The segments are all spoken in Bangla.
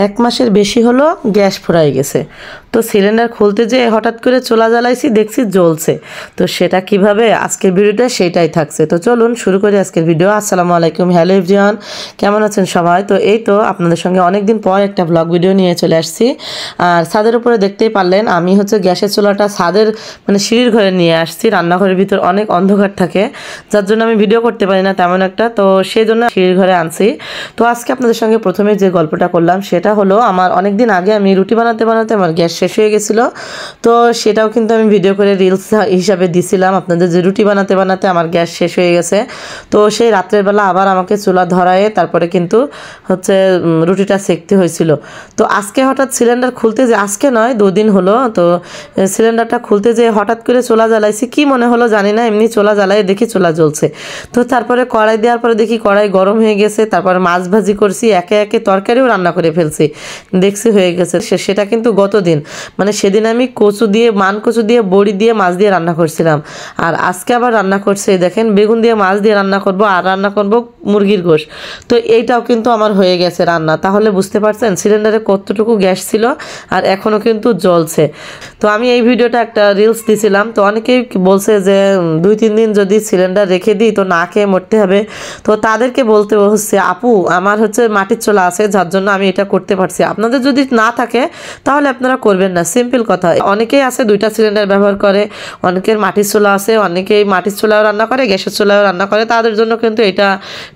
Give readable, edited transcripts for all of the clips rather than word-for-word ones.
1 মাসের বেশি হলো গ্যাস ফুরাই গেছে। তো সিলিন্ডার খুলতে যেয়ে হঠাৎ করে চুলা জ্বালাইছি, দেখছি জ্বলছে। তো সেটা কিভাবে আজকের ভিডিওটা সেটাই থাকছে। তো চলুন শুরু করি আজকের ভিডিও। আসসালামু আলাইকুম, হ্যালো এভরিওয়ান, কেমন আছেন সবাই? তো এই তো আপনাদের সঙ্গে অনেকদিন পর একটা ব্লগ ভিডিও নিয়ে চলে আসছি। আর ছাদের উপরে দেখতেই পারলেন আমি হচ্ছে গ্যাসের চুলাটা ছাদের মানে সিঁড়ির ঘরে নিয়ে আসছি। রান্নাঘরের ভিতর অনেক অন্ধকার থাকে, যার জন্য আমি ভিডিও করতে পারি না তেমন একটা, তো সেই জন্য সিঁড়ির ঘরে আনছি। তো আজকে আপনাদের সঙ্গে প্রথমে যে গল্পটা করলাম সেটা হলো আমার অনেক দিন আগে আমি রুটি বানাতে বানাতে আমার গ্যাস শেষ হয়ে গেছিলো। তো সেটাও কিন্তু আমি ভিডিও করে রিলস হিসাবে দিছিলাম আপনাদের, যে রুটি বানাতে বানাতে আমার গ্যাস শেষ হয়ে গেছে। তো সেই রাত্রের বেলা আবার আমাকে চুলা ধরায়ে তারপরে কিন্তু হচ্ছে রুটিটা সেকতে হয়েছিল। তো আজকে হঠাৎ সিলিন্ডার খুলতে যে, আজকে নয় 2 দিন হলো, তো সিলিন্ডারটা খুলতে যে হঠাৎ করে চুলা জ্বালাইছি, কি মনে হলো জানি না, এমনি চুলা জ্বালাই দেখি চুলা জ্বলছে। তো তারপরে কড়াই দেওয়ার পরে দেখি কড়াই গরম হয়ে গেছে। তারপরে মাছ ভাজি করছি, একে একে তরকারিও রান্না করে ফেলছি, দেখছি হয়ে গেছে। সেটা কিন্তু গত দিন, মানে সেদিন আমি কচু দিয়ে, মান কচু দিয়ে, বড়ি দিয়ে, মাছ দিয়ে রান্না করছিলাম। আর আজকে আবার রান্না করছে, দেখেন বেগুন দিয়ে মাছ দিয়ে রান্না করব, আর রান্না করব মুরগির গোশ। তো এইটাও কিন্তু আমার হয়ে গেছে রান্না। তাহলে বুঝতে পারছেন সিলিন্ডারে কতটুকু গ্যাস ছিল, আর এখনও কিন্তু জ্বলছে। তো আমি এই ভিডিওটা একটা রিলস দিছিলাম, তো অনেকেই বলছে যে 2-3 দিন যদি সিলিন্ডার রেখে দিই তো না খেয়ে মরতে হবে। তো তাদেরকে বলতে হচ্ছে, আপু আমার হচ্ছে মাটির চুলা আছে, যার জন্য আমি এটা করতে পারছি। আপনাদের যদি না থাকে তাহলে আপনারা করবেন না, সিম্পল কথা। অনেকেই আছে 2টা সিলিন্ডার ব্যবহার করে, অনেকের মাটির চুলা আছে, অনেকেই মাটির চুলাও রান্না করে, গ্যাসের চুলাও রান্না করে, তাদের জন্য কিন্তু এটা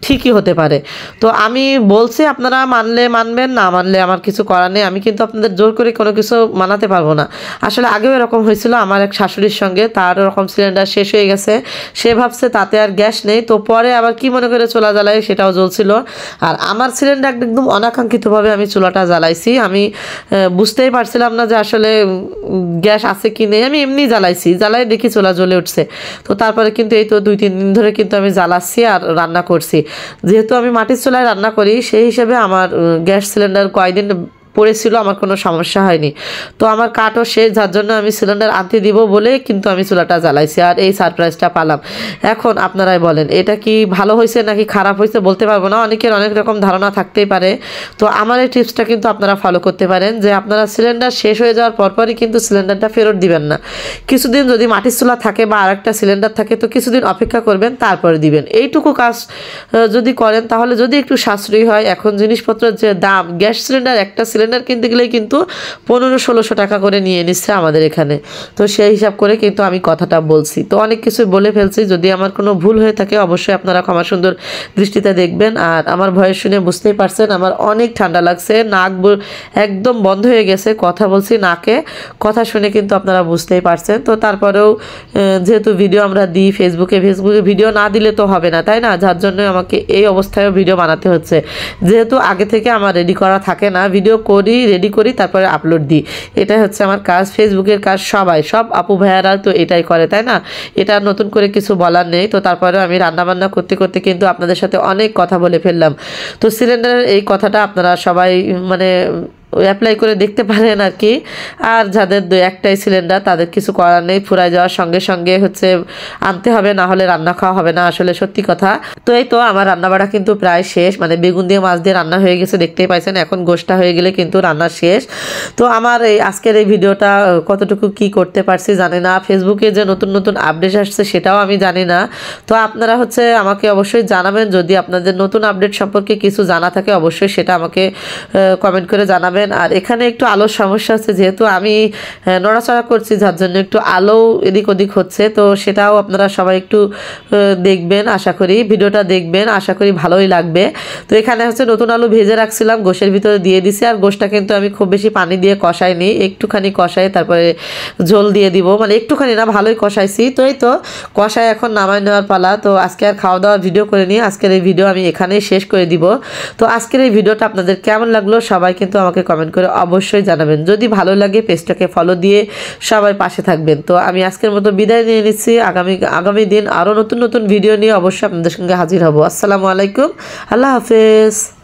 ঠিকই হতে পারে। তো আমি বলছি আপনারা মানলে মানবেন, না মানলে আমার কিছু করার নেই। আমি কিন্তু আপনাদের জোর করে কোনো কিছু মানাতে পারবো না। আসলে আগেও এরকম হয়েছিল আমার এক শাশুড়ির সঙ্গে, তার এরকম সিলিন্ডার শেষ হয়ে গেছে, সে ভাবছে তাতে আর গ্যাস নেই, তো পরে আবার কি মনে করে চুলা জ্বালাই, সেটাও জ্বলছিল। আর আমার সিলিন্ডার একদম অনাকাঙ্ক্ষিতভাবে আমি চুলাটা জ্বালাইছি, আমি বুঝতেই পারছিলাম না যে আসলে গ্যাস আছে কি নেই, আমি এমনি জ্বালাইছি, জ্বালাই দেখি চুলা জ্বলে উঠছে। তো তারপরে কিন্তু এই তো 2-3 দিন ধরে কিন্তু আমি জ্বালাচ্ছি আর রান্না করছি। যেহেতু আমি মাটির চুলায় রান্না করি, সেই হিসেবে আমার গ্যাস সিলিন্ডার কয়েকদিন পড়েছিল, আমার কোনো সমস্যা হয়নি। তো আমার কাঠও শেষ, যার জন্য আমি সিলিন্ডার আনতে দিব বলে কিন্তু আমি চুলাটা জ্বালাইছি, আর এই সারপ্রাইজটা পালাম। এখন আপনারাই বলেন এটা কি ভালো হয়েছে নাকি খারাপ হয়েছে বলতে পারবো না, অনেকের অনেক রকম ধারণা থাকতেই পারে। তো আমার এই টিপসটা কিন্তু আপনারা ফলো করতে পারেন, যে আপনারা সিলিন্ডার শেষ হয়ে যাওয়ার পরপরই কিন্তু সিলিন্ডারটা ফেরত দিবেন না। কিছুদিন যদি মাটির চুলা থাকে বা আরেকটা সিলিন্ডার থাকে, তো কিছুদিন অপেক্ষা করবেন, তারপরে দিবেন। এইটুকু কাজ যদি করেন তাহলে যদি একটু সাশ্রয়ী হয়। এখন জিনিসপত্রের যে দাম, গ্যাস সিলিন্ডার একটা সিলিন্ডার কিনতে গেলেই কিন্তু 1500-1600 টাকা করে নিয়ে নিচ্ছে আমাদের এখানে। তো সেই হিসাব করে কিন্তু আমি কথাটা বলছি। তো অনেক কিছু বলে ফেলছি, যদি আমার কোনো ভুল হয়ে থাকে অবশ্যই আপনারা ক্ষমা সুন্দর দৃষ্টিতে দেখবেন। আর আমার ভয়েস শুনে বুঝতেই পারছেন আমার অনেক ঠান্ডা লাগছে, নাক একদম বন্ধ হয়ে গেছে, কথা বলছি নাকে, কথা শুনে কিন্তু আপনারা বুঝতেই পারছেন। তো তারপরেও যেহেতু ভিডিও আমরা দিই ফেসবুকে ভিডিও না দিলে তো হবে না, তাই না? যার জন্য আমাকে এই অবস্থায়ও ভিডিও বানাতে হচ্ছে, যেহেতু আগে থেকে আমার রেডি করা থাকে না, ভিডিও করি, রেডি করি, তারপরে আপলোড দিই, এটাই হচ্ছে আমার কাজ। ফেসবুকের কাজ সব আপু ভাইয়ারা তো এটাই করে, তাই না? এটা নতুন করে কিছু বলার নেই। তো তারপরেও আমি রান্নাবান্না করতে করতে কিন্তু আপনাদের সাথে অনেক কথা বলে ফেললাম। তো সিলিন্ডারের এই কথাটা আপনারা সবাই মানে অ্যাপ্লাই করে দেখতে পারেন আর কি। আর যাদের 2-1টাই সিলিন্ডার তাদের কিছু করার নেই, ফুরাই যাওয়ার সঙ্গে সঙ্গে হচ্ছে আনতে হবে, না হলে রান্না খাওয়া হবে না, আসলে সত্যি কথা। তো এই তো আমার রান্নাবাড়া কিন্তু প্রায় শেষ, মানে বেগুন দিয়ে মাছ দিয়ে রান্না হয়ে গেছে, দেখতেই পাইছেন। এখন গোশটা হয়ে গেলে কিন্তু রান্না শেষ। তো আমার এই আজকের এই ভিডিওটা কতটুকু কি করতে পারছি জানি না, ফেসবুকে যে নতুন নতুন আপডেট আসছে সেটাও আমি জানি না। তো আপনারা হচ্ছে আমাকে অবশ্যই জানাবেন, যদি আপনাদের নতুন আপডেট সম্পর্কে কিছু জানা থাকে অবশ্যই সেটা আমাকে কমেন্ট করে জানাবেন। আর এখানে একটু আলোর সমস্যা আছে, যেহেতু আমি নড়াচড়া করছি, যার জন্য একটু আলো এদিক ওদিক হচ্ছে। তো সেটাও আপনারা সবাই একটু দেখবেন, আশা করি ভিডিওটা দেখবেন, আশা করি ভালোই লাগবে। তো এখানে হচ্ছে নতুন আলু ভেজে রাখছিলাম, গোশের ভিতরে দিয়ে দিছি। আর গোশটা কিন্তু আমি খুব বেশি পানি দিয়ে কষাইনি, একটুখানি কষাই তারপরে ঝোল দিয়ে দিব, মানে একটুখানি না, ভালোই কষাইছি। তো এই তো কষাই এখন নামাই নেওয়ার পালা। তো আজকে আর খাওয়া দাওয়ার ভিডিও করে নিয়ে আজকের এই ভিডিও আমি এখানেই শেষ করে দিব। তো আজকের এই ভিডিওটা আপনাদের কেমন লাগলো সবাই কিন্তু আমাকে কমেন্ট করে অবশ্যই জানাবেন। যদি ভালো লাগে পেজটাকে ফলো দিয়ে সবাই পাশে থাকবেন। তো আমি আজকের মতো বিদায় নিয়ে নিচ্ছি, আগামী দিন আরও নতুন নতুন ভিডিও নিয়ে অবশ্যই আপনাদের সঙ্গে হাজির হব। আসসালামু আলাইকুম, আল্লাহ হাফেজ।